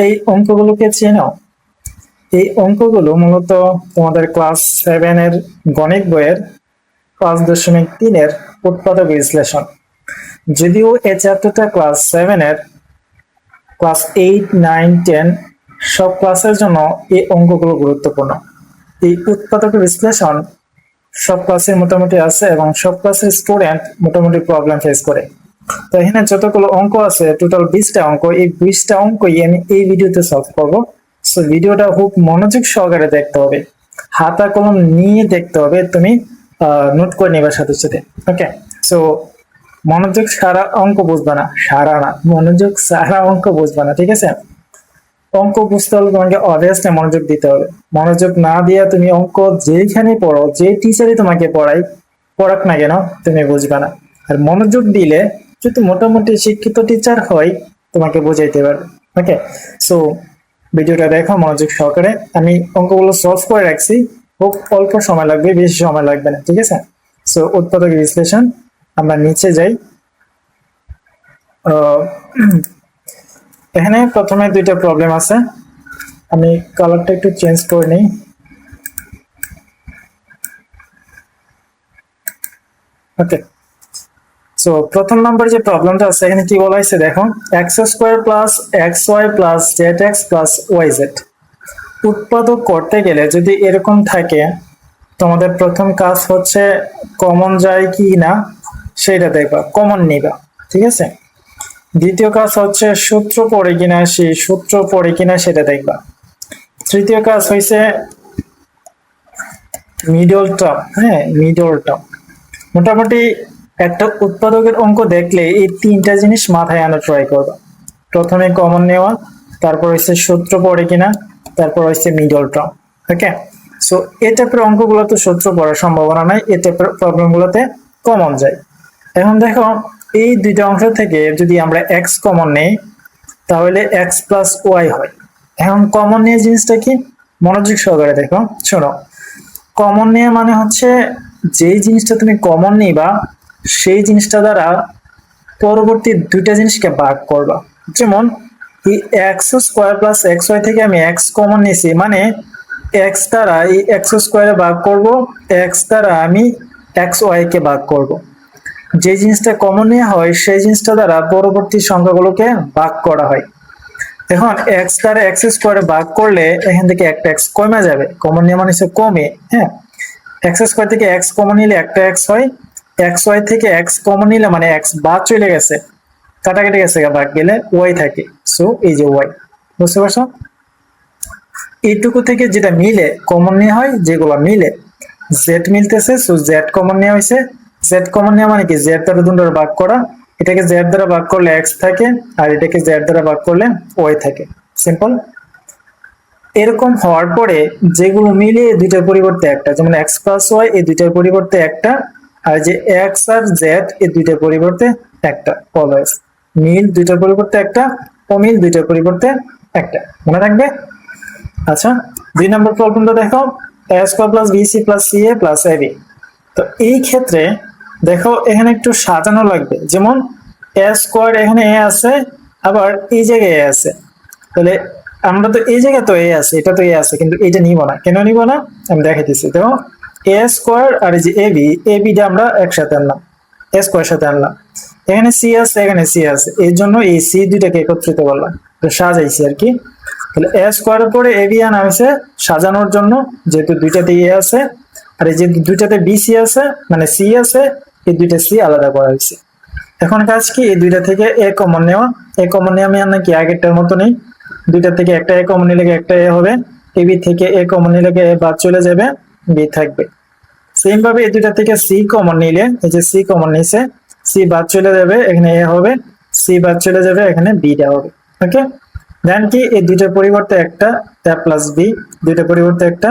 এই অঙ্কগুলোকে চেনো? এই অঙ্কগুলো মূলত তোমাদের ক্লাস 7 এর গণিত বইয়ের 5.3 এর উৎপাদক বিশ্লেষণ। যদিও এই চ্যাপ্টারটা ক্লাস 7 এর ক্লাস 8, 9, 10 সব ক্লাসের জন্য এই অঙ্কগুলো গুরুত্বপূর্ণ। এই উৎপাদক বিশ্লেষণ সব ক্লাসে মোটামুটি আছে এবং সব ক্লাসের স্টুডেন্ট মোটামুটি প্রবলেম ফেস করে। তো এখানে যতগুলো অঙ্ক আছে টোটাল 20টা অঙ্ক, এই 20টা অঙ্কই আমি এই ভিডিওতে সলভ করব। সো ভিডিওটা খুব মনোযোগ সহকারে দেখতে হবে, হাতা কলম নিয়ে দেখতে হবে, তুমি নোট করে নেবার সাথে সাথে। ওকে, সো মনোযোগ সারা অঙ্ক বুঝবা না, সারা না, মনোযোগ সারা অঙ্ক বুঝবা না, ঠিক আছে? অঙ্ক বুঝতে হলে তোমাকে অবভিয়াসলি মনোযোগ দিতে হবে। মনোযোগ না দিয়ে তুমি অঙ্ক যেখানে পড়ো, যে টিচারই তোমাকে পড়াক না কেন, তুমি বুঝবে না। আর মনোযোগ দিলে যদি মোটামুটি শিক্ষিত টিচার হয় তোমাকে বুঝাইতে পারবে। ওকে, সো ভিডিওটা দেখো মনোযোগ সহকারে। আমি অঙ্কগুলো সলভ করে রাখছি, খুব অল্প সময় লাগবে, বেশি সময় লাগবে না, ঠিক আছে? সো উৎপাদক বিশ্লেষণ, আমরা নিচে যাই। এখানে প্রথমে দুইটা প্রবলেম আছে, আমি কালারটা একটু চেঞ্জ করে নিই। ওকে, সো প্রথম নম্বর যে প্রবলেমটা আছে এখানে কি বলা হয়েছে দেখো, x square plus x y plus z x plus y z উৎপাদক করতে গেলে যদি এরকম থাকে, তোমাদের প্রথম কাজ হচ্ছে কমন যায় কি না সেটা দেখবা, কমন নিবা, ঠিক আছে? দ্বিতীয় কাজ হচ্ছে সূত্র পড়ে কিনা, সেই সূত্র পড়ে কিনা সেটা দেখবা। তৃতীয় কাজ হয়েছে মিডল টার্ম, হ্যাঁ মিডল টার্ম। মোটামুটি একটা উৎপাদকের অঙ্ক দেখলে এই তিনটা জিনিস মাথায় আনা ট্রাই করবা। প্রথমে কমন নেওয়া, তারপর হচ্ছে সূত্র পড়ে কিনা, তারপর হচ্ছে মিডল টার্ম। ওকে, সো এই টাইপের অঙ্কগুলো তো সূত্র পড়ার সম্ভাবনা নাই, এই টাইপের প্রবলেম গুলোতে কমন যায়। এখন দেখো এই দুইটা অংশ থেকে যদি আমরা এক্স কমন নেই তাহলে এক্স প্লাস ওয়াই হয়। এখন কমন নিয়ে জিনিসটা কি, মনোযোগ সহকারে দেখো, শোনো। কমন নিয়ে মানে হচ্ছে যেই জিনিসটা তুমি কমন নিবা সেই জিনিসটা দ্বারা পরবর্তী দুইটা জিনিসকে ভাগ করবা। যেমন এই x square plus x y থেকে আমি এক্স কমন নিয়েছি, মানে এক্স দ্বারা এই এক্স স্কোয়ারে ভাগ করব, এক্স দ্বারা আমি এক্স ওয়াই কে ভাগ করব। যে জিনিসটা কমন নেওয়া হয় সেই জিনিসটা দ্বারা পরবর্তী সংখ্যাগুলোকে ভাগ করা হয়। এখন এক্স দ্বারা এক্স স্কোয়ারে ভাগ করলে এখান থেকে একটা এক্স কমে যাবে, কমন নিয়ে মানে কমে, হ্যাঁ। এক্স স্কোয়ার থেকে এক্স কমন নিলে একটা এক্স হয়, এক্স ওয়াই থেকে এক্স কমন নিলে মানে এক্স বাদ চলে গেছে, কাটাকাটি গেছে, ভাগ গেলে ওয়াই থাকে। সো এই যে ওয়াই, বুঝতে পারছো? এইটুকু থেকে যেটা মিলে কমন নেওয়া হয়, যেগুলো মিলে জেড মিলতেছে, সো জেড কমন নেওয়া হয়েছে। জেড কমন নেওয়া মানে কি, জেড দ্বারা দুটোর ভাগ করা, এটাকে জেড দ্বারা ভাগ করলে এক্স থাকে আর এটাকে জেড দ্বারা ভাগ করলে ওয়াই থাকে, সিম্পল। এরকম হওয়ার পরে যেগুলো মিলে দুইটার পরিবর্তে একটা, যেমন এক্স প্লাস ওয়াই এই দুইটার পরিবর্তে একটা, আর যে এক্স আর জেড এই দুইটার পরিবর্তে একটা, অলওয়েজ মিল দুইটার পরিবর্তে একটা, অমিল দুইটার পরিবর্তে একটা, মনে রাখবে। আচ্ছা, 2 নম্বর প্রবলেমটা দেখো, A square plus B C plus C A plus A B. তো এই ক্ষেত্রে দেখো এখানে একটু সাজানো লাগবে, যেমন এ স্কোয়ার এখানে এ আছে, আবার এই জায়গায় এ আছে, তাহলে আমরা তো এই জায়গায় তো এ আছে, এটা তো এ আছে, কিন্তু এটা নিব না, কেন নিব না আমি দেখাইতেছি। দেখো এ স্কোয়ার আর এই যে এ বিটা আমরা একসাথে আনলাম, এ স্কোয়ার সাথে আনলাম, এখানে সি আছে এখানে সি আছে, এই জন্য এই সি দুইটাকে একত্রিত করলাম, তো সাজাইছি আর কি। তাহলে এ স্কোয়ারের পরে এ বি আনা হয়েছে সাজানোর জন্য, যেহেতু দুইটাতে এ আছে আর এই যে দুইটাতে বি সি আছে মানে সি আছে, এই দুইটা সি আলাদা করা হয়েছে। এখন কাজ কি, এই দুইটা থেকে এ কমন নেওয়া, এ কমন নিয়ে আমি নাকি আগেরটার মতো নেই, দুইটা থেকে একটা এ কমন নিলে একটা এ হবে, এ বি থেকে এ কমন নিলে এ বাদ চলে যাবে, বি থাকবে। সেম ভাবে এই দুইটা থেকে সি কমন নিলে, এই যে সি কমন নিছে, সি বাদ চলে যাবে, এখানে এ হবে, সি বাদ চলে যাবে, এখানে বিটা হবে। ওকে, দেন কি এই দুইটার পরিবর্তে একটা এ প্লাস বি, দুইটার পরিবর্তে একটা,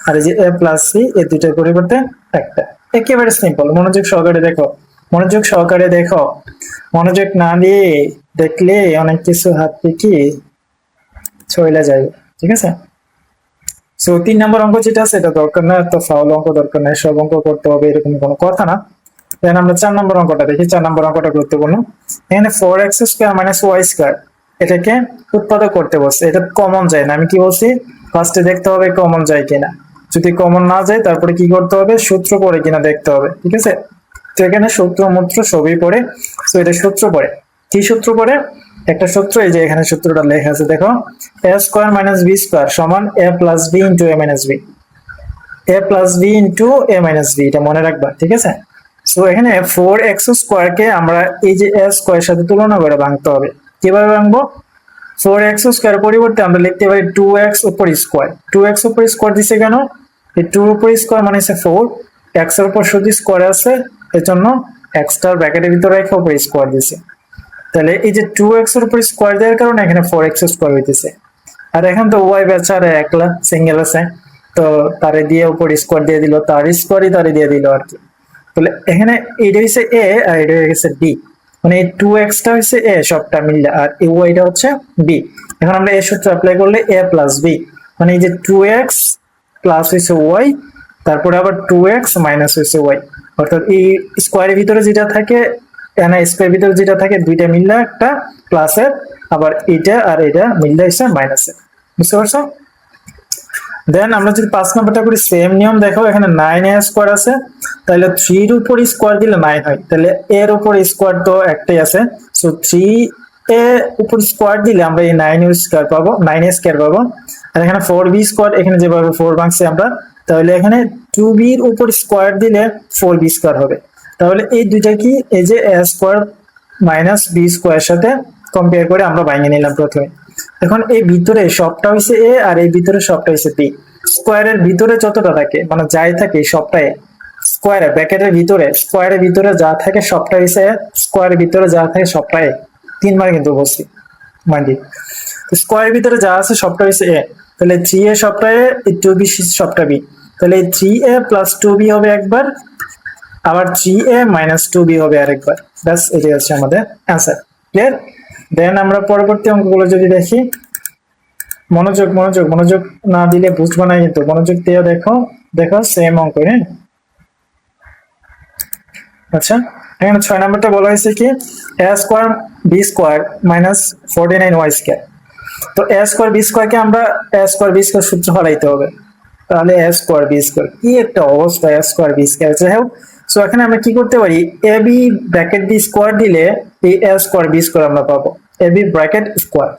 আর এই যে এ প্লাস সি এই দুইটার পরিবর্তে একটা। একেবারে সিম্পল, মনোযোগ সহকারে দেখো, মনোযোগ সহকারে দেখো, মনোযোগ না দিয়ে দেখলে অনেক কিছু হাত থেকে চলে যায়, ঠিক আছে? সো 3 নম্বর অঙ্ক যেটা আছে এটা দরকার না, এত ফাউল অঙ্ক দরকার নাই, সব অঙ্ক করতে হবে এরকম কোনো কথা না। দেন আমরা 4 নম্বর অঙ্কটা দেখি, 4 নম্বর অঙ্কটা গুরুত্বপূর্ণ। এখানে 4x² - y² এটাকে উৎপাদক করতে বলছে, এটা কমন যায় না। আমি কি বলছি, ফার্স্টে দেখতে হবে কমন যায় কিনা, যদি কমন না যায় তারপরে কি করতে হবে, সূত্র পড়ে কিনা দেখতে হবে, ঠিক আছে। তো এখানে সূত্র মূত্র সবই পড়ে, তো এটা সূত্র পড়ে, কি সূত্র পড়ে, একটা সূত্র, এই যে এখানে সূত্রটা লেখা আছে দেখো, a square minus B square সমান a plus b into a minus b, a plus b into a minus b, এটা মনে রাখবা, ঠিক আছে। সো এখানে 4x স্কয়ার কে আমরা এই যে a স্কয়ার সাথে তুলনা করে ভাঙতে হবে। কিভাবে ভাঙবো, 4x স্কয়ার পরিবর্তে আমরা লিখতে পারি 2x উপর স্কয়ার, 2x উপর স্কয়ার দিছে কেন, এই 2 উপর স্কয়ার মানে হচ্ছে 4, x এর উপর শুধু স্কয়ার আছে, এজন্য x টার ব্র্যাকেটের ভিতরে রেখে উপর স্কয়ার দিছে। তাহলে এই যে 2x এর উপর স্কয়ার দেওয়ার কারণে এখানে 4x স্কয়ার হইতেছে। আর এখন তো y বেচারা একলা সিঙ্গেল আছে, তো তারে দিয়ে উপর স্কয়ার দিয়ে দিল, তার স্কয়ারই তারে দিয়ে দিল আর কি। তাহলে এখানে এটা হচ্ছে a আর এটা হচ্ছে b, মানে এই 2x টা হচ্ছে a সবটা মিলে, আর এই y টা হচ্ছে b। এখন আমরা এই সূত্র অ্যাপ্লাই করলে a প্লাস b, মানে এই যে 2x প্লাস হচ্ছে y, তারপরে আবার 2x মাইনাস হচ্ছে y, অর্থাৎ এই স্কয়ারের ভিতরে যেটা থাকে, এনা স্কয়ারের ভিতরে যেটা থাকে দুইটা মিললে একটা প্লাসের, আবার এটা আর এটা মিললে হচ্ছে মাইনাসের, বুঝতে পারছো। দেন আমরা যদি 5 নাম্বারটা করি, সেম নিয়ম দেখো, এখানে 9a স্কয়ার আছে, তাহলে 3 এর উপর স্কয়ার দিলে 9 হয়, তাহলে এর উপর স্কয়ার তো একটাই আছে, সো 3a উপর স্কয়ার দিলে আমরা এই 9a স্কয়ার পাবো, 9a স্কয়ার পাবো। আর এখানে 4b স্কয়ার, এখানে যেভাবে 4 ভাঙছে আমরা, তাহলে এখানে 2b এর উপর স্কয়ার দিলে 4b স্কয়ার হবে। তাহলে এই দুইটা কি, এই যে a স্কয়ার মাইনাস b স্কয়ারের সাথে কম্পেয়ার করে আমরা ভাঙিয়ে নিলাম প্রথমে। এখন এই ভিতরে সবটা হইছে a আর এই ভিতরে সবটা হইছে b, স্কয়ারের ভিতরে যতটা থাকে মানে যাই থাকে সবটাই স্কয়ারে ব্র্যাকেটের ভিতরে, স্কয়ারের ভিতরে যা থাকে সবটা হইছে a, স্কয়ারের ভিতরে যা থাকে সবটাই, তিনবার কিন্তু বলছি মাইন্ডি। তো স্কয়ারের ভিতরে যা আছে সবটা হইছে a, তাহলে 3a সবটা a, এই 2b সবটা b, তাহলে 3a প্লাস 2b হবে একবার, আবার 3a মাইনাস 2b হবে আরেকবার, ব্যাস এটাই হচ্ছে আমাদের অ্যান্সার। ক্লিয়ার। দেন আমরা পরবর্তী অঙ্কগুলো যদি দেখি, মনোযোগ মনোযোগ মনোযোগ না দিলে বুঝবো না, কিন্তু মনোযোগ দিয়ে দেখো, দেখো সেম অঙ্ক, হ্যাঁ। আচ্ছা, এখানে 6 নাম্বারটা বলা হয়েছে কি, a square b square minus 49y square. তো a স্কয়ার b স্কয়ার কে আমরা a স্কয়ার b স্কয়ার সূত্র ফলাইতে হবে, তাহলে a স্কয়ার b স্কয়ার, কি একটা অবস্থা, a স্কয়ার b স্কয়ার। যাই হোক, সো এখানে আমরা কি করতে পারি, ab ব্র্যাকেট b স্কয়ার দিলে এই a স্কয়ার b স্কয়ার আমরা পাবো, ab ব্র্যাকেট স্কয়ার।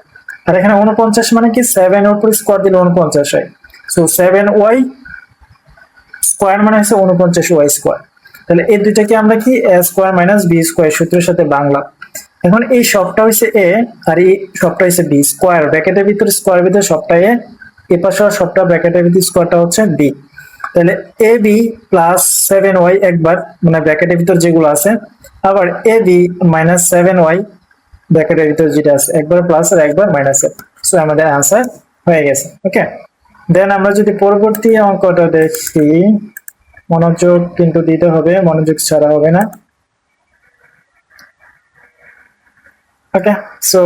আর এখানে 49 মানে কি, 7 এর উপর স্কয়ার দিলে 49 হয়, সো 7y স্কয়ার মানে হচ্ছে 49y স্কয়ার। তাহলে এই দুইটাকে আমরা কি a square minus b square সূত্রের সাথে বাংলা। এখন এই সবটা হচ্ছে a আর এই সবটা হচ্ছে b, স্কয়ার ব্র্যাকেটের ভিতরে স্কয়ারের ভিতরে সবটা a, এই পাশে সবটা ব্র্যাকেটের ভিতরে স্কয়ারটা হচ্ছে b। তাহলে ab প্লাস 7y একবার, মানে ব্র্যাকেটের ভিতর যেগুলো আছে, আবার ab মাইনাস 7y ব্র্যাকেটের ভিতর যেটা আছে, একবার প্লাস আর একবার মাইনাস, সো আমাদের आंसर হয়ে গেছে। ওকে, দেন আমরা যদি পরবর্তী অঙ্কটা দেখি, মনোযোগ কিন্তু দিতে হবে, মনোযোগ ছাড়া হবে না। ওকে, সো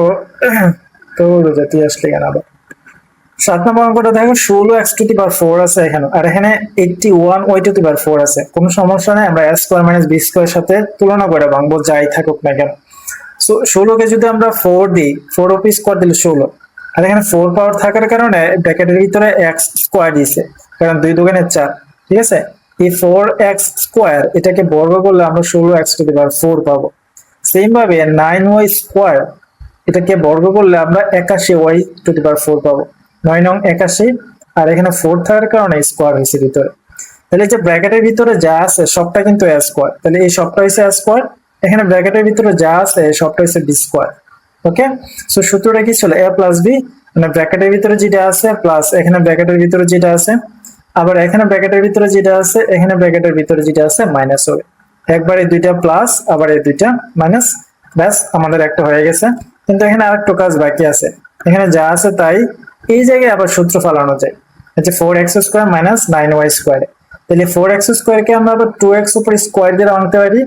তো জাতি আসলে কেন আবার 7 নম্বর অঙ্কটা দেখো, 16x টু দি পাওয়ার 4 আছে এখানে, আর এখানে 81y টু দি পাওয়ার 4 আছে, কোনো সমস্যা নাই, আমরা a স্কয়ার মাইনাস b স্কয়ারের সাথে তুলনা করে ভাঙবো, যাই থাকুক না কেন। সো 16 কে যদি আমরা 4 দিই, 4 উপর স্কয়ার দিলে 16, আর এখানে 4 পাওয়ার থাকার কারণে ব্র্যাকেটের ভিতরে x স্কয়ার দিয়েছে, কারণ 2 দুগুণে 4, ঠিক আছে। এই 4x স্কয়ার এটাকে বর্গ করলে আমরা 16x টু দি পাওয়ার 4 পাবো। সেম ভাবে 9y স্কয়ার এটাকে বর্গ করলে আমরা 81y টু দি পাওয়ার 4 পাবো, 9 নং 81, আর এখানে 4 থাকার কারণে স্কয়ার হয়েছে ভিতরে। তাহলে যে ব্র্যাকেটের ভিতরে যা আছে সবটা কিন্তু a স্কয়ার, তাহলে এই সবটা হইছে a স্কয়ার, এখানে ব্র্যাকেটের ভিতরে যা আছে সবটা হচ্ছে b স্কয়ার। ওকে, সো সূত্রটা কি ছিল, a প্লাস b, মানে ব্র্যাকেটের ভিতরে যেটা আছে প্লাস এখানে ব্র্যাকেটের ভিতরে যেটা আছে, আবার এখানে ব্র্যাকেটের ভিতরে যেটা আছে এখানে ব্র্যাকেটের ভিতরে যেটা আছে মাইনাস হবে, একবার এই দুইটা প্লাস আবার এই দুইটা মাইনাস, ব্যাস আমাদের একটা হয়ে গেছে। কিন্তু এখানে আরেকটা কাজ বাকি আছে, এখানে যা আছে তাই এই জায়গায় আবার সূত্র ফলানো যায়, আচ্ছা 4x square minus 9y square, তাহলে 4x স্কয়ার কে আমরা আবার 2x উপর স্কয়ার দিয়ে আনতে পারি,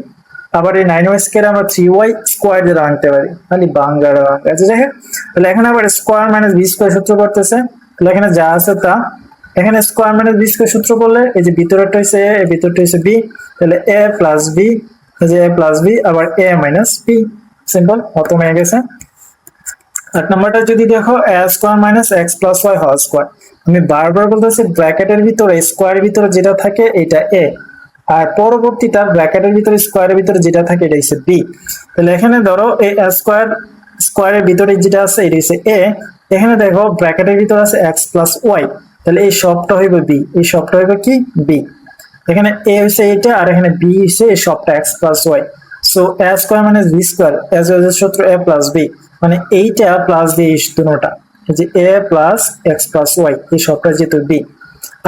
আবার এই 9y স্কয়ার আমরা 3y স্কয়ার দিয়ে আনতে পারি, মানে বাংলার আচ্ছা যাই হোক। তাহলে এখানে আবার স্কয়ার মাইনাস b স্কয়ার সূত্র করতেছে, তাহলে এখানে যা আছে তা, এখানে স্কয়ার মাইনাস b স্কয়ার সূত্র করলে এই যে ভিতরটা হইছে a, এই ভিতরটা হইছে b, তাহলে a প্লাস b, এই যে a প্লাস b আবার a মাইনাস b, সিম্পল, খতম হয়ে গেছে। 8 নাম্বারটা যদি দেখো a square minus x plus y whole square, আমি বারবার বলতেছি ব্র্যাকেটের ভিতরে স্কয়ারের ভিতরে যেটা থাকে এটা a, আর পরবর্তীটা ব্র্যাকেটের ভিতরে স্কয়ারের ভিতরে যেটা থাকে এটা হচ্ছে b। তাহলে এখানে ধরো এই a স্কয়ার স্কয়ারের ভিতরে যেটা আছে এটা হচ্ছে a, এখানে দেখো ব্র্যাকেটের ভিতরে আছে x প্লাস ওয়াই, তাহলে এই সবটা হইবে b, এই সবটা হইবে কি b। এখানে a হচ্ছে এটা আর এখানে b হচ্ছে এই সবটা x plus y. So a square minus b square as well এর সূত্র a প্লাস b, মানে এইটা প্লাস দিয়ে এই দুটোটা, এই যে a plus x plus y এই সবটা যেহেতু b।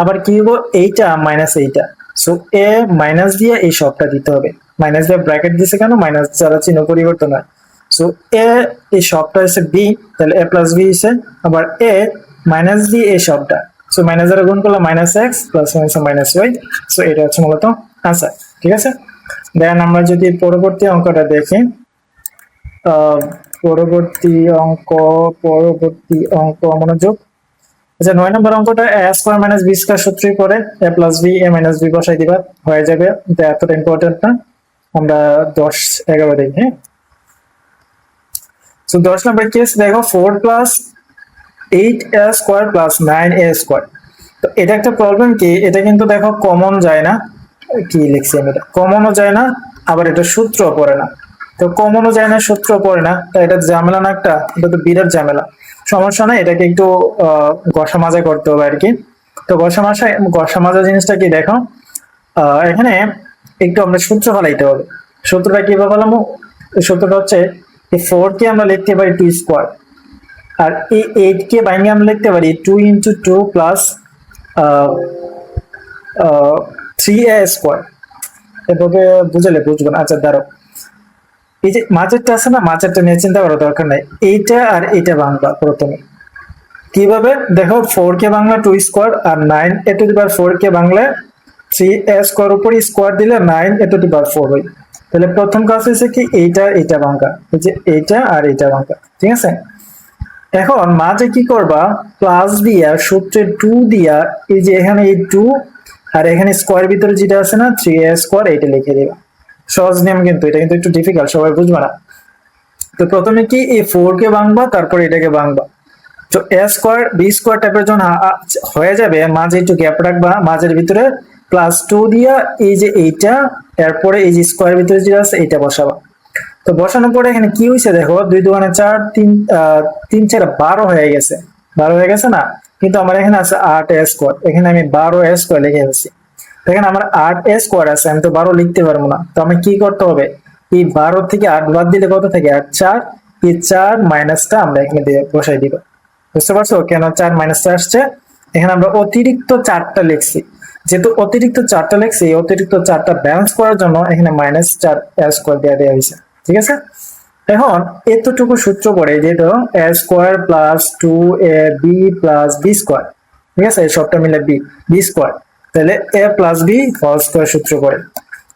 আবার কি হবো এইটা মাইনাস এইটা, সো a মাইনাস দিয়ে এই সবটা দিতে হবে, মাইনাস দিয়ে ব্র্যাকেট দিছে কেন, মাইনাস দ্বারা চিহ্ন পরিবর্তন হয়। সো a এই সবটা হচ্ছে b, তাহলে a প্লাস b হচ্ছে, আবার a মাইনাস দিয়ে এই সবটা, সো মাইনাস দ্বারা গুণ করলে minus x plus minus y. So এটা হচ্ছে মূলত আনসার, ঠিক আছে। দেন আমরা যদি পরবর্তী অঙ্কটা দেখি, পরবর্তী অঙ্ক মনোযোগ। আচ্ছা 9 নম্বর অঙ্কটা a square minus b square সূত্রই পড়ে a plus b a minus b বসাই দিবা হয়ে যাবে, এটা এতটা ইম্পর্টেন্ট না। আমরা 10 11 দেখি, হ্যাঁ। সো 10 নম্বর কেস দেখো 4 plus 8a square plus 9a square. তো এটা একটা প্রবলেম কি, এটা কিন্তু দেখো কমন যায় না, কি লিখছি আমি, এটা কমনও যায় না আবার এটা সূত্র পড়ে না। তো কমনও যায় না সূত্র পড়ে না, তাই এটা ঝামেলা না একটা, এটা তো বিরাট ঝামেলা। সমস্যা না, এটাকে একটু ঘষা মাজা করতে হবে আর কি। তো ঘষা মাজা জিনিসটা কি দেখো, এখানে একটু আমরা সূত্র ফেলাইতে হবে। সূত্রটা কিভাবে ফেলামো, সূত্রটা হচ্ছে এই 4 কে আমরা লিখতে পারি 2 স্কয়ার, আর এই 8 কে বাইরে আমরা লিখতে পারি 2 ইনটু 2 প্লাস 3a স্কয়ার। এভাবে বুঝলে বুঝবো না। আচ্ছা ধরো এই যে মাঝেরটা আছে না, মাঝেরটা নিয়ে চিন্তা করার দরকার নাই, এইটা আর এইটা বাংলা প্রথমে কিভাবে দেখো, 4 কে বাংলা 2 স্কয়ার আর 9a টু দি পাওয়ার 4 কে বাংলা 3a স্কয়ার উপর স্কয়ার দিলে 9a টু দি পাওয়ার 4 হয়। তাহলে প্রথম কাজ হচ্ছে কি এইটা বাংলা, এই যে এইটা আর এইটা বাংলা, ঠিক আছে। এখন মাঝে কি করবা, প্লাস দিয়া সূত্রে 2 দিয়া এই যে এখানে এই 2 আর এখানে স্কয়ার ভিতরে যেটা আছে না 3a স্কয়ার, এটা লিখে দিবা। সহজ নিয়ম, কিন্তু এটা কিন্তু একটু ডিফিকাল্ট, সবাই বুঝবে না। তো প্রথমে কি এই 4 কে ভাঙবা, তারপর এটাকে ভাঙবা। তো a স্কয়ার b স্কয়ার টাইপের যখন হয়ে যাবে, মাঝে একটু গ্যাপ রাখবা, মাঝের ভিতরে প্লাস 2 দিয়া এই যে এইটা, এরপরে এই যে স্কয়ার ভিতরে যেটা আছে এটা বসাবা। তো বসানোর পরে এখানে কি হয়েছে দেখো, 2 2 4 3 3 4 12 হয়ে গেছে, 12 হয়ে গেছে না, কিন্তু আমার এখানে আছে 8a স্কয়ার, এখানে আমি 12a স্কয়ার লিখে ফেলছি। দেখেন আমার 8a স্কয়ার আছে, আমি তো 12 লিখতে পারবো না। তো আমি কি করতে হবে, এই 12 থেকে 8 বাদ দিলে কত থাকে, 8 4, এই 4 মাইনাসটা আমরা এখানে দিয়ে বসাই দিব। বুঝতে পারছো কেন 4 মাইনাসটা আসছে, এখানে আমরা অতিরিক্ত 4টা লিখছি, যেহেতু অতিরিক্ত 4টা লিখছি, এই অতিরিক্ত 4টা ব্যালেন্স করার জন্য এখানে -4a স্কয়ার দেওয়া হয়েছে, ঠিক আছে। এখন এতটুকু সূত্র পড়ে যে ধরো a square plus 2ab plus b square, ঠিক আছে, এই সবটা মিলে b স্কয়ার, তাহলে a plus b whole square সূত্র পড়ে।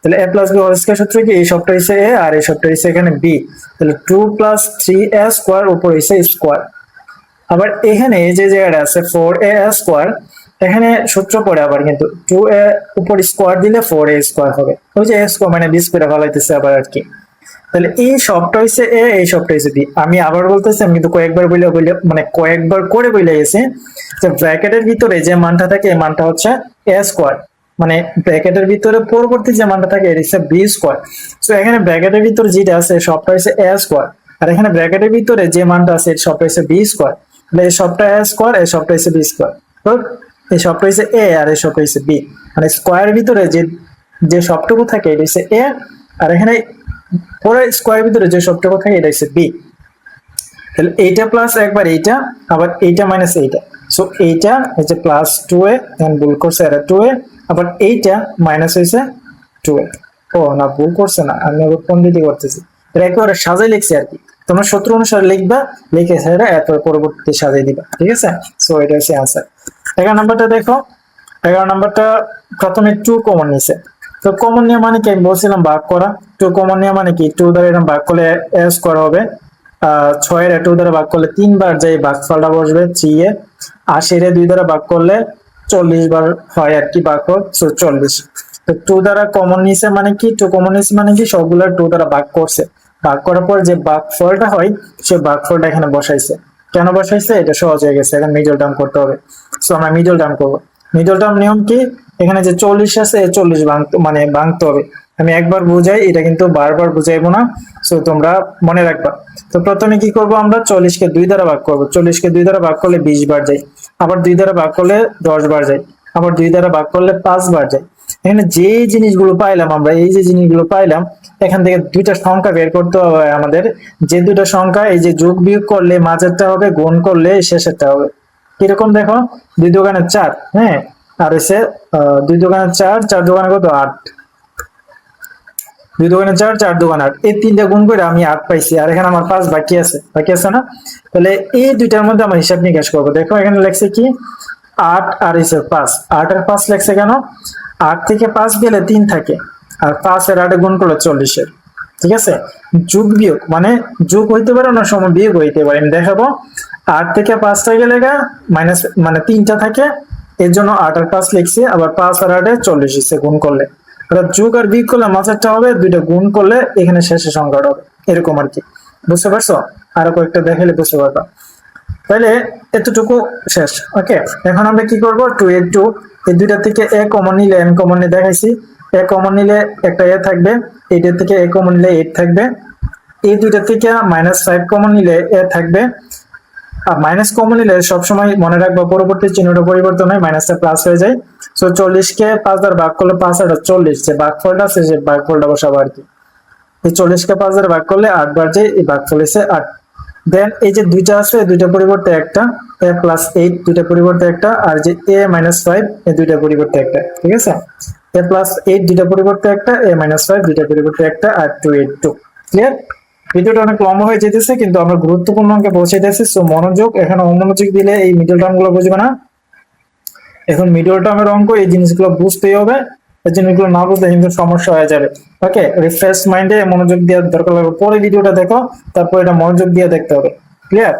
তাহলে a plus b whole square সূত্র কি, এই সবটা হইছে a আর এই সবটা হইছে এখানে b, তাহলে 2 প্লাস 3a স্কয়ার উপর হইছে স্কয়ার। আবার এখানে এই যে জায়গাটা আছে 4a স্কয়ার, এখানে সূত্র পড়ে আবার, কিন্তু 2a উপর স্কয়ার দিলে 4a স্কয়ার হবে, ওই যে a স্কয়ার মানে b স্কয়ার ফলাইতেছে আবার আর কি। তাহলে এই সবটা হইছে a, এই সবটা হইছে b। আমি আবার বলতেছি, আমি কিন্তু কয়েকবার মানে কয়েকবার করে বলে গেছি যে ব্র্যাকেটের ভিতরে যে মানটা থাকে এই মানটা হচ্ছে a স্কয়ার, মানে ব্র্যাকেটের ভিতরে পরবর্তী যে মানটা থাকে এটা হচ্ছে b স্কয়ার। সো এখানে ব্র্যাকেটের ভিতরে যেটা আছে সবটা হচ্ছে a স্কয়ার, আর এখানে ব্র্যাকেটের ভিতরে যে মানটা আছে সবটা হচ্ছে b স্কয়ার, তাহলে এই সবটা a স্কয়ার, এই সবটা হচ্ছে b স্কয়ার, এই সবটা হচ্ছে a আর এই সবটা হচ্ছে b, মানে স্কয়ারের ভিতরে যে যে সবটুকু থাকে এটা হচ্ছে a, আর এখানে পরে স্কয়ারের ভিতরে যে সবটুকু থাকে এটা হচ্ছে b। তাহলে এইটা প্লাস একবার এইটা, আবার এইটা মাইনাস এইটা, সো এইটা হচ্ছে প্লাস 2a, দেন ভুল করছে এটা 2a, আবার এইটা মাইনাস হয়েছে 2a। ও না, ভুল করছে না, আমি আবার কোন দিকে করতেছি, এটা একেবারে সাজাই লিখছি আর কি। তোমরা সূত্র অনুসারে লিখবা, লিখে সেটা এরপর পরবর্তীতে সাজাই দিবা, ঠিক আছে। সো এটা হচ্ছে आंसर। 11 নাম্বারটা দেখো, 11 নাম্বারটা প্রথমে 2 কমন নিছে। তো কমন নিয়ম মানে কি, আমি বলছিলাম ভাগ করা। 2 কমন নিয়ম মানে কি, 2 দ্বারা এরকম ভাগ করলে a স্কয়ার হবে, 6 এর 2 দ্বারা ভাগ করলে 3 বার যে ভাগফলটা বসবে 3a, 80 এর 2 দ্বারা ভাগ করলে 40 বার হয় আর কি ভাগফল, সো 40। তো 2 দ্বারা কমন নিছে মানে কি, 2 কমন নিছে মানে কি সবগুলা 2 দ্বারা ভাগ করছে, ভাগ করার পর যে ভাগফলটা হয় সে ভাগফলটা এখানে বসাইছে। কেন বসাইছে? এটা সহজ হয়ে গেছে, এখন মিডল টার্ম করতে হবে। সো আমরা মিডল টার্ম করবো। মিডল টার্ম নিয়ম কি? এখানে যে 40 আছে 40 ভাঙতে হবে। আমি একবার বুঝাই, এটা কিন্তু বারবার বুঝাইবো না, সো তোমরা মনে রাখবা। তো প্রথমে কি করব, আমরা 40 কে 2 দ্বারা ভাগ করব। 40 কে 2 দ্বারা ভাগ করলে 20 বার যায়, আবার 2 দ্বারা ভাগ করলে 10 বার যায়, আবার 2 দ্বারা ভাগ করলে 5 বার যায়। এখানে যে জিনিসগুলো পাইলাম আমরা, এই যে জিনিসগুলো পাইলাম, এখান থেকে দুইটা সংখ্যা বের করতে হবে আমাদের। যে দুইটা সংখ্যা, এই যে যোগ বিয়োগ করলে মাঝেরটা হবে, গুণ করলে শেষেরটা হবে। কিরকম দেখো, 2 দোকানে 4, হ্যাঁ, আর এসে 2 দোকানে 4, 4 দোকানে কত 8, 2 দোকানে 4, 4 দোকানে 8, এই তিনটা গুণ করে আমি 8 পাইছি, আর এখানে আমার 5 বাকি আছে, না? তাহলে এই দুইটার মধ্যে আমরা হিসাব নিকাশ করবো। দেখো এখানে লেখছে কি, 8 আর এসে 5, 8 আর 5 লেখছে কেন? 8 থেকে 5 গেলে 3 থাকে, আর 5 আর 8 গুণ করলে 40 এর, ঠিক আছে? যোগ বিয়োগ মানে যোগ হইতে পারে, অন্য সময় বিয়োগ হইতে পারে, আমি দেখাবো। 8 থেকে 5টা গেলে মাইনাস মানে 3টা থাকে, এর জন্য 8 আর 5 লিখছি, আবার 5 আর 8 40 এসে গুণ করলে, অর্থাৎ যোগ আর বিয়োগ করলে মাঝেরটা হবে, দুইটা গুণ করলে এখানে শেষের সংখ্যাটা হবে, এরকম আর কি। বুঝতে পারছো? আরো কয়েকটা দেখালে বুঝতে পারবা। তাহলে এতটুকু শেষ। ওকে, এখন আমরা কি করব, 2 এর 2, এই দুইটা থেকে এ কমন নিলে, এম কমন নিয়ে দেখাইছি, এ কমন নিলে একটা এ থাকবে, এইটার থেকে এ কমন নিলে 8 থাকবে, এই দুইটা থেকে -5 কমন নিলে এ থাকবে। আর মাইনাস কমন নিলে সবসময় মনে রাখবো পরবর্তী চিহ্নটা পরিবর্তন হয়, মাইনাসটা প্লাস হয়ে যায়। সো 40 কে 5 দ্বারা ভাগ করলে 5 আর 40, যে ভাগফলটা আছে সেই ভাগফলটা বসাবো আর কি। এই 40 কে 5 দ্বারা ভাগ করলে 8 বার যায়, এই ভাগফল এসে 8। দেন এই যে দুইটা আছে, দুইটা পরিবর্তে একটা, a প্লাস 8 দুইটা পরিবর্তে একটা, আর যে a মাইনাস 5 এই দুইটা পরিবর্তে একটা, ঠিক আছে? a প্লাস 8 দুইটা পরিবর্তে একটা, a মাইনাস 5 দুইটা পরিবর্তে একটা, আর 2 8 2। ক্লিয়ার? ভিডিওটা অনেক লম্বা হয়ে যেতেছে, কিন্তু আমরা গুরুত্বপূর্ণ অঙ্কে পৌঁছাইতেছি, সো মনোযোগ। এখানে অমনোযোগ দিলে এই মিডল টার্ম গুলো বুঝবে না। এখন মিডল টার্মের অঙ্ক, এই জিনিসগুলো বুঝতেই হবে, এই জিনিসগুলো না বুঝলে কিন্তু সমস্যা হয়ে যাবে। ওকে, রিফ্রেশ মাইন্ডে মনোযোগ দেওয়ার দরকার লাগবে। পরে ভিডিওটা দেখো, তারপর এটা মনোযোগ দিয়ে দেখতে হবে। ক্লিয়ার?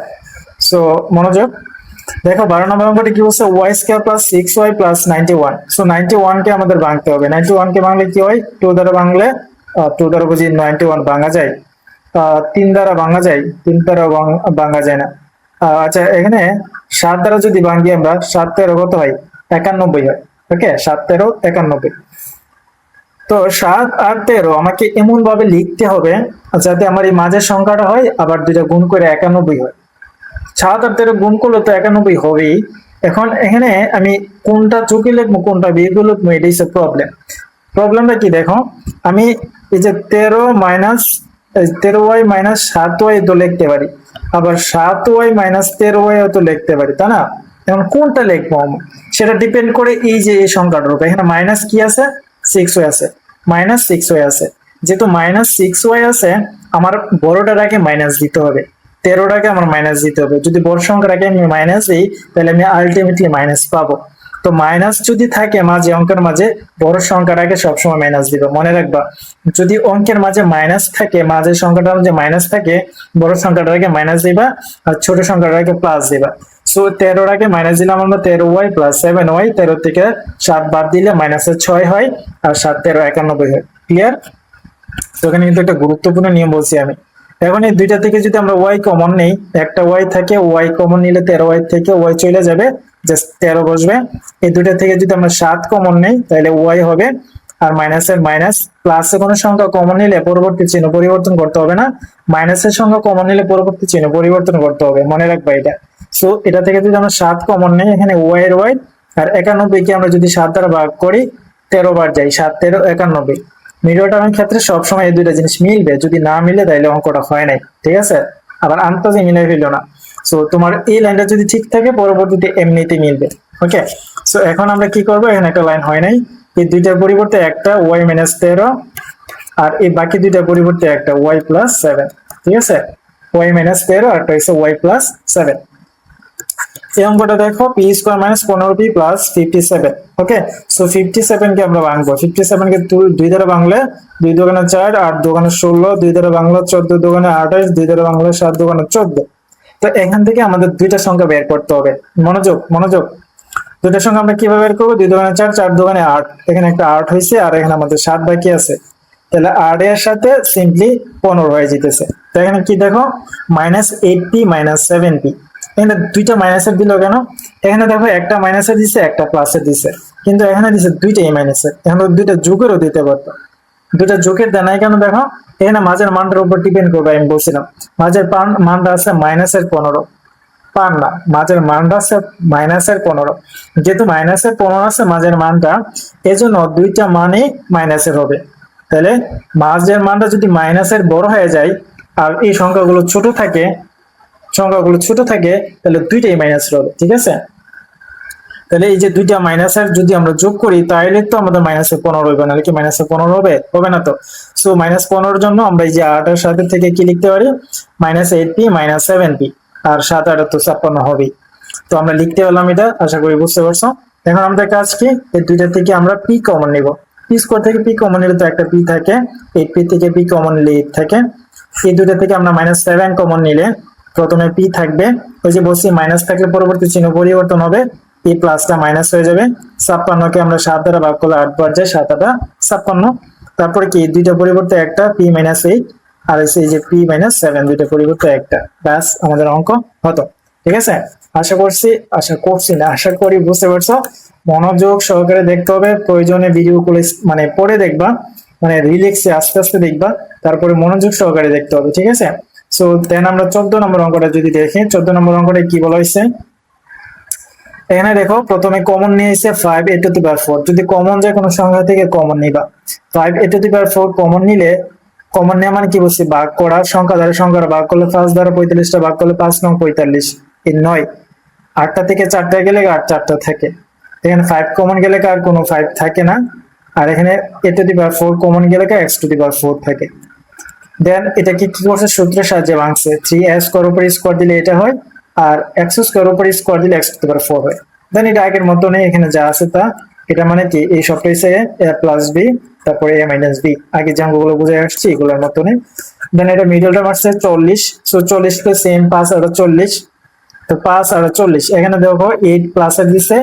সো মনোযোগ দেখো, 12 নম্বর অঙ্কটি কি বলছে, y square plus 6y plus 91। So 91 কে আমাদের ভাঙতে হবে। 91 কে ভাঙলে কি হয়, 2 দ্বারা ভাঙলে 2 দ্বারা বুঝি 91 ভাঙা যায়, 3 দ্বারা ভাঙা যায়, 3 দ্বারা ভাঙা যায় না। আচ্ছা, এখানে 7 দ্বারা যদি ভাঙি আমরা, 7 13 কত হয়, 91 হয়। ওকে, 7 13 91। তো 7 আর 13 আমাকে এমন ভাবে লিখতে হবে যাতে আমার এই মাঝের সংখ্যাটা হয়, আবার দুইটা গুণ করে 91 হয়। 7 আর 13 গুণ করলে তো 91 হবেই। এখন এখানে আমি কোনটা চুকি লিখবো, কোনটা বিয়োগ লিখবো, এটাই হচ্ছে প্রবলেম। প্রবলেমটা কি দেখো, আমি এই যে 13y মাইনাস 7y তো লিখতে পারি, আবার 7y মাইনাস 13y তো লিখতে পারি, তাই না? এখন কোনটা লিখবো সেটা ডিপেন্ড করে এই যে এই সংখ্যাটার উপর। এখানে মাইনাস কি আছে, 6y আছে, মাইনাস 6y আছে। যেহেতু মাইনাস 6y আছে, আমার বড়টার আগে মাইনাস দিতে হবে, 13টাকে আমার মাইনাস দিতে হবে। যদি বড় সংখ্যাটাকে আমি মাইনাস দিই, তাহলে আমি আলটিমেটলি মাইনাস পাবো। তো মাইনাস যদি থাকে মাঝে, অঙ্কের মাঝে, বড় সংখ্যাটাকে সবসময় মাইনাস দিব, মনে রাখবা। যদি অঙ্কের মাঝে মাইনাস থাকে, মাঝের সংখ্যাটার মাঝে মাইনাস থাকে, বড় সংখ্যাটাকে মাইনাস দিবা, আর ছোট সংখ্যাটাকে প্লাস দিবা। সো 13টাকে মাইনাস দিলাম আমরা, 13y প্লাস 7y, 13 থেকে 7 বাদ দিলে মাইনাসের 6 হয়, আর 7 13 91 হয়। ক্লিয়ার? তো এখানে কিন্তু একটা গুরুত্বপূর্ণ নিয়ম বলছি আমি। এখন এই দুইটা থেকে যদি আমরা y কমন নেই, একটা y থাকে, y কমন নিলে 13y থেকে y চলে যাবে, জাস্ট 13 বসবে। এই দুইটা থেকে যদি আমরা 7 কমন নেই, তাহলে y হবে, আর মাইনাসের মাইনাস, প্লাসের কোনো সংখ্যা কমন নিলে পরবর্তী চিহ্ন পরিবর্তন করতে হবে না, মাইনাসের সংখ্যা কমন নিলে পরবর্তী চিহ্ন পরিবর্তন করতে হবে, মনে রাখবা এটা। সো এটা থেকে যদি আমরা 7 কমন নেই, এখানে y এর y, আর 91 কে আমরা যদি 7 দ্বারা ভাগ করি, 13 বার যাই, 7 13 91। মিডল টার্মের ক্ষেত্রে সবসময় এই দুইটা জিনিস মিলবে, যদি না মিলে তাহলে অঙ্কটা হয় নাই, ঠিক আছে? আবার আন্তাজে মিলে ফেলো না। সো তোমার এই লাইনটা যদি ঠিক থাকে, পরবর্তীতে এমনিতে মিলবে। ওকে, সো এখন আমরা কি করবো, এখানে একটা লাইন হয় নাই, এই দুইটার পরিবর্তে একটা y মাইনাস 13, আর এই বাকি দুইটার পরিবর্তে একটা y প্লাস 7, ঠিক আছে? y মাইনাস 13 আর একটা হচ্ছে y প্লাস 7। এই অঙ্কটা দেখো, P square minus 15p plus 57। ওকে, সো 57 কে আমরা ভাঙবো। 57 কে 2 দ্বারা ভাঙলে 2 দোকানে 4, 8 দোকানে 16, 2 দ্বারা ভাঙলে 14 দোকানে 28, 2 দ্বারা ভাঙলে 7 দোকানে 14। তো এখান থেকে আমাদের দুইটা সংখ্যা বের করতে হবে। মনোযোগ মনোযোগ, দুইটা সংখ্যা আমরা কিভাবে বের করবো, 2 দোকানে 4, 4 দোকানে 8, এখানে একটা 8 হয়েছে, আর এখানে আমাদের 7 বাকি আছে। তাহলে 8 এর সাথে সিম্পলি 15 হয়ে যেতেছে। তো এখানে কি দেখো -8p -7p, এখানে দুইটা মাইনাসের দিল কেন? এখানে দেখো একটা মাইনাসের দিছে একটা প্লাসের দিছে, কিন্তু এখানে দিছে দুইটাই মাইনাসের, এখানে দুইটা যোগেরও দিতে পারতো, দুইটা যোগের দেয় নাই কেন? দেখো এখানে মাঝের মানটার উপর ডিপেন্ড করবে, আমি বলছিলাম মাঝের মানটা আছে -15, পান না, মাঝের মানটা আছে -15, যেহেতু -15 আছে মাঝের মানটা, এজন্য দুইটা মানে মাইনাসের হবে। তাহলে মাঝের মানটা যদি মাইনাসের বড় হয়ে যায় আর এই সংখ্যাগুলো ছোট থাকে তাহলে দুইটাই মাইনাসের হবে, ঠিক আছে? তাহলে এই যে দুইটা মাইনাসের যদি আমরা যোগ করি তাহলে তো আমাদের -15 হবে, নাহলে কি -15 হবে? হবে না তো। সো -15 জন্য আমরা এই যে 8 এর সাথে থেকে কি লিখতে পারি? -8p -7p, আর 7 8 তো 56 হবেই। তো আমরা লিখতে পারলাম এটা, আশা করি বুঝতে পারছো। এখন আমাদের কাজ কি? এই দুইটা থেকে আমরা p কমন নিব, p স্কয়ার থেকে p কমন নিলে তো একটা p থাকে, 8p থেকে p কমন নিলে 8 থাকে। এই দুইটা থেকে আমরা -7 কমন নিলে প্রথমে p থাকবে, ওই যে বলছি মাইনাস থাকলে পরবর্তী চিহ্ন পরিবর্তন হবে, এই প্লাসটা মাইনাস হয়ে যাবে। 56 কে আমরা 7 দ্বারা ভাগ করলে 8 বার যায়, 7 8 56। তারপরে কি দুইটা পরিবর্তে একটা p -8, আর এই যে p -7, দুইটা পরিবর্তে একটা, ব্যাস আমাদের অঙ্ক হতো। ঠিক আছে, আশা করি বুঝতে পারছো। মনোযোগ সহকারে দেখতে হবে, প্রয়োজনে ভিডিওগুলো মানে পড়ে দেখবা, মানে রিল্যাক্সে আস্তে আস্তে দেখবা, তারপরে মনোযোগ সহকারে দেখতে হবে, ঠিক আছে? সো দেন আমরা 14 নম্বর অঙ্কটা যদি দেখি, 14 নম্বর অঙ্কটা কি বলা হয়েছে এখানে দেখো, প্রথমে কমন নিয়েছে 5a⁴। যদি কমন যায় কোনো সংখ্যা থেকে কমন নিবা, 5a⁴ কমন নিলে, কমন নেওয়া মানে কি বলছি? ভাগ করা, সংখ্যা ভাগ করলে 5 দ্বারা 45টা ভাগ করলে 5 নং 45, এই 9, 8টা থেকে 4টা গেলে 8 4টা থাকে, এখানে 5 কমন গেলে আর কোনো 5 থাকে না, আর এখানে a⁴ কমন গেলে x⁴ থাকে। দেন এটাকে কি করছে? সূত্রের সাহায্যে ভাঙছে, 3a² উপর স্কোয়ার দিলে এটা হয়, আর x² উপর স্কোয়ার দিলে x⁴ হয়। দেন এটা আগের মতো নেই, এখানে যা আছে তা, এটা মানে কি এই সবটা হচ্ছে a প্লাস b, তারপরে a মাইনাস b, আগে যে অঙ্কগুলো বুঝে আসছি এগুলোর মতো নেই। দেন এটা মিডলটা মারছে 40, সো 40 কে সেম 5 আর 40, তো 5 আর 40, এখানে দেখো 8 প্লাস এর দিছে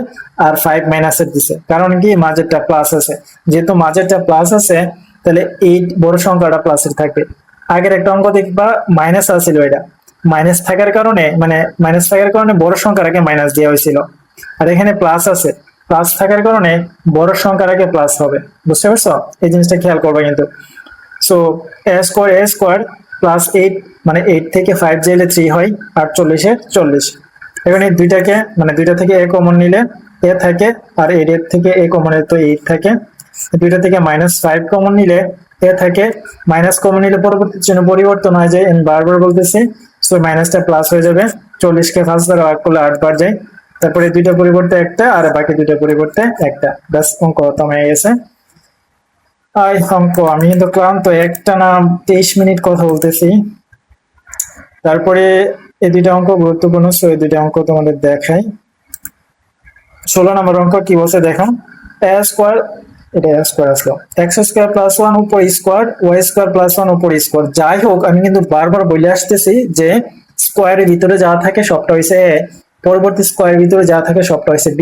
আর 5 মাইনাস এর দিছে, কারণ কি মাঝেরটা প্লাস আছে, যেহেতু মাঝেরটা প্লাস আছে তাহলে 8 বড় সংখ্যাটা প্লাসের থাকবে। আগের একটা অঙ্ক দেখবা মাইনাস আছিল, এটা মাইনাস থাকার কারণে, মানে মাইনাস থাকার কারণে বড় সংখ্যার আগে মাইনাস দেওয়া হয়েছিল, আর এখানে প্লাস আছে, প্লাস থাকার কারণে বড় সংখ্যার আগে প্লাস হবে, বুঝতে পারছো? এই জিনিসটা খেয়াল করবে কিন্তু। সো a² প্লাস 8, মানে 8 থেকে 5 গেলে 3 হয়, আর 40 এ 40। এখানে দুইটাকে, মানে দুইটা থেকে a কমন নিলে a থাকে, আর 8 এর থেকে a কমন নিলে তো 8 থাকে, দুইটা থেকে -5 কমন নিলে a থাকে, মাইনাস কমন নিলে পরবর্তী চিহ্ন পরিবর্তন হয়ে যায়, আমি বারবার বলতেছি। সো মাইনাসটা প্লাস হয়ে যাবে, 40 কে 5 দ্বারা ভাগ করলে 8 বার যায়, তারপরে দুইটা পরিবর্তে একটা, আর বাকি দুইটা পরিবর্তে একটা, ব্যাস অঙ্ক খতম হয়ে গেছে। অঙ্ক আমি কিন্তু ক্লান্ত, একটা না 23 মিনিট কথা বলতেছি। তারপরে এই দুইটা অঙ্ক গুরুত্বপূর্ণ, সো এই দুইটা অঙ্ক তোমাদের দেখাই। 16 নম্বর অঙ্ক কি বলছে দেখো, a², এটা a² আসলো, x² + 1 উপর স্কোয়ার, y² + 1 উপর স্কোয়ার। যাই হোক, আমি কিন্তু বারবার বলে আসতেছি যে স্কোয়ারের ভিতরে যা থাকে সবটা হইছে a, পরবর্তী স্কোয়ারের ভিতরে যা থাকে সবটা হইছে b,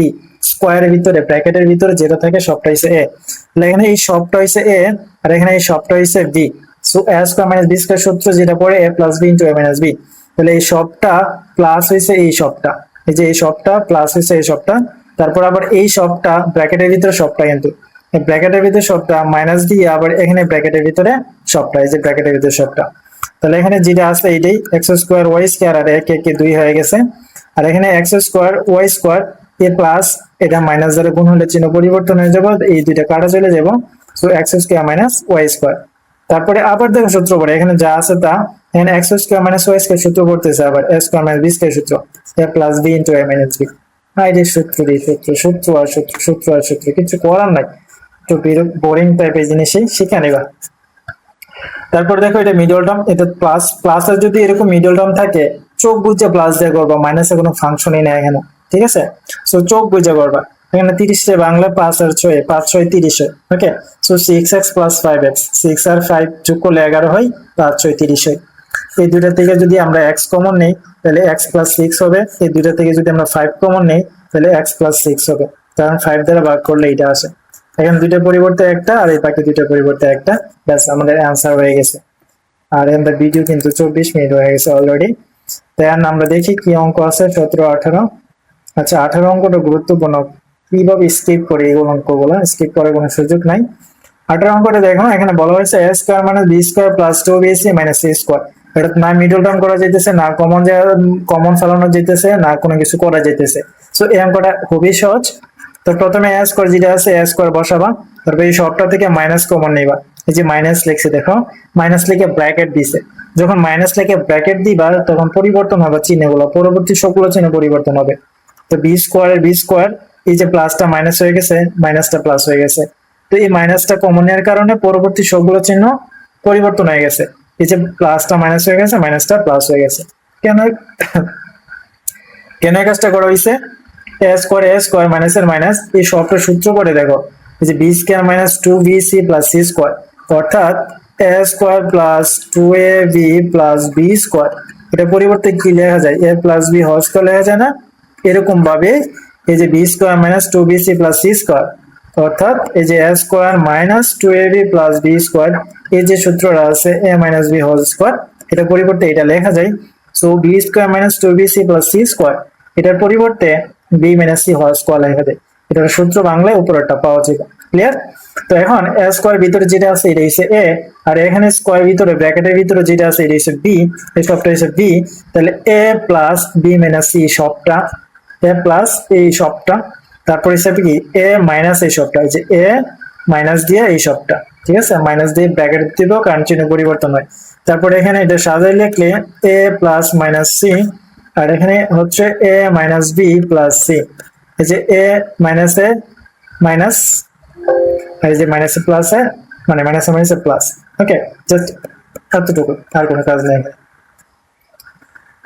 স্কোয়ারের ভিতরে ব্র্যাকেটের ভিতরে যেটা থাকে সবটা হইছে a, তাহলে এখানে এই সবটা হইছে a, আর এখানে এই সবটা হইছে b। সো a² - b² সূত্র যেটা পড়ে a + b * a - b, তাহলে এই সবটা প্লাস হইছে এই সবটা, এই যে এই সবটা প্লাস হইছে এই সবটা, তারপর আবার এই সবটা ব্র্যাকেটের ভিতরে সবটা, কিন্তু ব্র্যাকেটের ভিতরে সবটা মাইনাস দিয়ে আবার এখানে ব্র্যাকেটের ভিতরে সবটা, এই যে ব্র্যাকেটের ভিতরে সবটা, তাহলে এখানে যেটা আছে এইটাই x² y² আর একে 2 হয়ে গেছে, আর এখানে x² y² এ প্লাস, এটা মাইনাস দ্বারা গুণ হলে চিহ্ন পরিবর্তন হয়ে যাবে, এই দুইটা কাটা চলে যাব, সো x² - y²। তারপরে আবার দেখো সূত্র পড়ে, এখানে যা আছে তা, এখানে x² - y² সূত্র পড়তেছে, আবার a² - b² সূত্র, a + b * a - b। এই সূত্র কিছু করার নাই, একটু বোরিং টাইপের জিনিসই শিখে নিবা। তারপর দেখো এটা মিডল টার্ম, এটা প্লাস, প্লাসের যদি এরকম মিডল টার্ম থাকে চোখ বুঝে প্লাস দিয়ে করবা, মাইনাসের কোনো ফাংশনই নেই এখানে, ঠিক আছে? সো চোখ বুঝে করবা। এখানে 30 টা বাংলা 5 আর 6, 5 6 30 হয়, ওকে? সো 6x + 5x, 6 আর 5 যোগ করলে 11 হয়, 5 6 30 হয়। এই দুইটা থেকে যদি আমরা x কমন নেই তাহলে x + 6 হবে, এই দুইটা থেকে যদি আমরা 5 কমন নেই তাহলে x + 6 হবে, কারণ 5 দ্বারা ভাগ করলে এটা আসে। এখানে দুইটার পরিবর্তে একটা আর এই বাকি দুইটার পরিবর্তে একটা, ব্যাস আমাদের অ্যান্সার হয়ে গেছে। আর এখানে ভিডিও কিন্তু 24 মিনিট হয়ে গেছে অলরেডি। তাই আমরা দেখি কি অঙ্ক আছে 17 18। আচ্ছা 18 অঙ্কটা গুরুত্বপূর্ণ, কিভাবে স্কিপ করি এগুলো অঙ্কগুলো, স্কিপ করার কোনো সুযোগ নাই। 18 অঙ্কটা দেখো, এখানে বলা হয়েছে a square minus b square plus 2bc minus c square. এটা না মিডল টার্ম করা যাইতেছে, না কমন ফেলানো যাইতেছে, না কোনো কিছু করা যাইতেছে। সো এই অঙ্কটা খুবই সহজ। তো প্রথমে a স্কয়ার যেটা আছে a স্কয়ার বসাবা, তারপর এই সবটা থেকে মাইনাস কমন নিবা। এই যে মাইনাস লিখছে দেখো, মাইনাস লিখে ব্র্যাকেট দিছে। যখন মাইনাস লিখে ব্র্যাকেট দিবা তখন পরিবর্তন হবে চিহ্নগুলো, পরবর্তী সবগুলো চিহ্ন পরিবর্তন হবে। তো বি স্কোয়ার বি স্কোয়ার, এই যে প্লাসটা মাইনাস হয়ে গেছে, মাইনাসটা প্লাস হয়ে গেছে। তো এই মাইনাসটা কমন এর কারণে পরবর্তী সবগুলো চিহ্ন পরিবর্তন হয়ে গেছে। এই যে প্লাসটা মাইনাস হয়ে গেছে, মাইনাসটা প্লাস হয়ে গেছে। কেন কেন এই কাজটা করা হয়েছে? এ স্কোয়ার মাইনাসের মাইনাস, এই সবটা সূত্র করে দেখো, এই যে B square minus 2bc plus c square, অর্থাৎ A square plus 2ab plus B square. এটা পরিবর্তে কি লেখা যায়? a plus B whole square লেখা যায় না? এরকম ভাবে এই যে B square minus 2bc plus c square, অর্থাৎ এই যে a square minus 2ab plus B square, এই যে সূত্রটা আছে a minus B whole square, এটা পরিবর্তে এটা লেখা যায়। So B square minus 2bc plus c square, এটার পরিবর্তে b minus c whole square লেখা যায়। এটার সূত্র বাংলায় উপরেরটা পাওয়া যাবে। ক্লিয়ার? তো এখন এ স্কোয়ার ভিতরে যেটা আছে এটা হচ্ছে এ, আর এখানে স্কোয়ার ভিতরে ব্র্যাকেটের ভিতরে যেটা আছে এটা হচ্ছে বি, এই সবটা হচ্ছে বি। তাহলে এ প্লাস বি মাইনাস সি সবটা, এ প্লাস এই সবটা, তারপর হিসাবে কি এ মাইনাস এই সবটা, এই যে এ মাইনাস দিয়ে এই সবটা, ঠিক আছে, মাইনাস দিয়ে ব্র্যাকেট দিব কারণ চিহ্ন পরিবর্তন হয়। তারপরে এখানে এটা সাজাই লিখলে এ প্লাস মাইনাস সি, আর এখানে হচ্ছে এ মাইনাস বি প্লাস সি। এই যে এ মাইনাস এ মাইনাস, আর এই যে মাইনাস প্লাস এ, মানে মাইনাস মাইনাস প্লাস। ওকে, জাস্ট এতটুকু, আর কোনো কাজ নেই।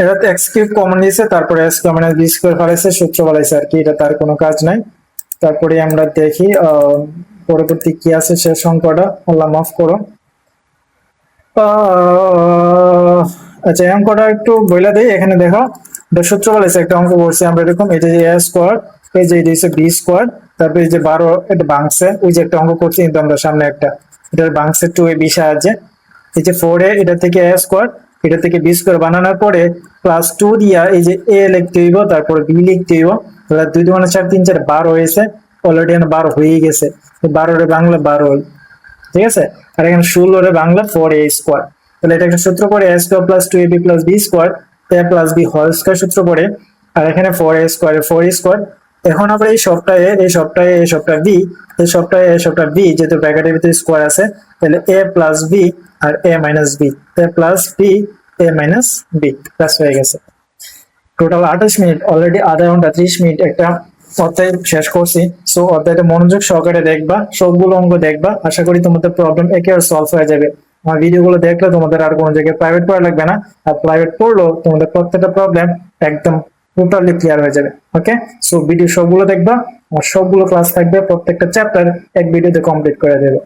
এটাতে এক্স কিউব কমন দিয়েছে, তারপরে X square minus B square ফলাইছে, সূত্র ফলাইছে আর কি, এটা তার কোনো কাজ নাই। তারপরে আমরা দেখি পরবর্তী কি আছে শেষ অঙ্কটা, আল্লাহ মাফ করো। আচ্ছা এই অঙ্কটা একটু বইলা দেই। এখানে দেখো এটা সূত্র বলেছে, একটা অঙ্ক করছি আমরা এরকম, এটা যে a স্কয়ার, এই যে এটা হচ্ছে বি স্কয়ার, তারপরে এই যে 12 এটা বাংসে, ওই যে একটা অঙ্ক করছি কিন্তু আমরা সামনে একটা, এটার বাংসে 2ab সাহায্যে, এই যে 4a এটা থেকে a স্কয়ার, এটা থেকে বি স্কয়ার বানানোর পরে প্লাস 2 দিয়া এই যে a লিখতে হইব, তারপরে b লিখতে হইব। তাহলে 2 2 4 3 4 12 হয়েছে, অলরেডি 12 হয়ে গেছে। 12 এর বাংলা 12, ঠিক আছে। আর এখানে 16 এর বাংলা 4a স্কয়ার। তাহলে এটা একটা সূত্র পড়ে a square plus 2ab plus b square, a plus b whole square সূত্র পড়ে, আর এখানে 4a স্কয়ার 4 স্কয়ার। এখন আমরা এই সবটায় এই সবটায় এই সবটা b, এই সবটায় এই সবটা b, যেহেতু ব্র্যাকেটের ভিতরে স্কয়ার আছে, তাহলে a প্লাস b আর a minus b, a plus b a minus b, plus হয়ে গেছে। টোটাল 28 মিনিট, অলরেডি আধা ঘন্টা 30 মিনিট একটা অধ্যায় শেষ করছি। সো অধ্যায়টা মনোযোগ সহকারে দেখবা, সবগুলো অঙ্ক দেখবা, আশা করি তোমাদের প্রবলেম একেবারে সলভ হয়ে যাবে। আমার ভিডিওগুলো দেখলে তোমাদের আর কোনো জায়গায় প্রাইভেট পড়া লাগবে না, আর প্রাইভেট পড়লেও তোমাদের প্রত্যেকটা প্রবলেম একদম টোটালি ক্লিয়ার হয়ে যাবে। ওকে, সো ভিডিও সবগুলো দেখবা, আর সবগুলো ক্লাস থাকবে, প্রত্যেকটা চ্যাপ্টার এক ভিডিওতে কমপ্লিট করে দেবে।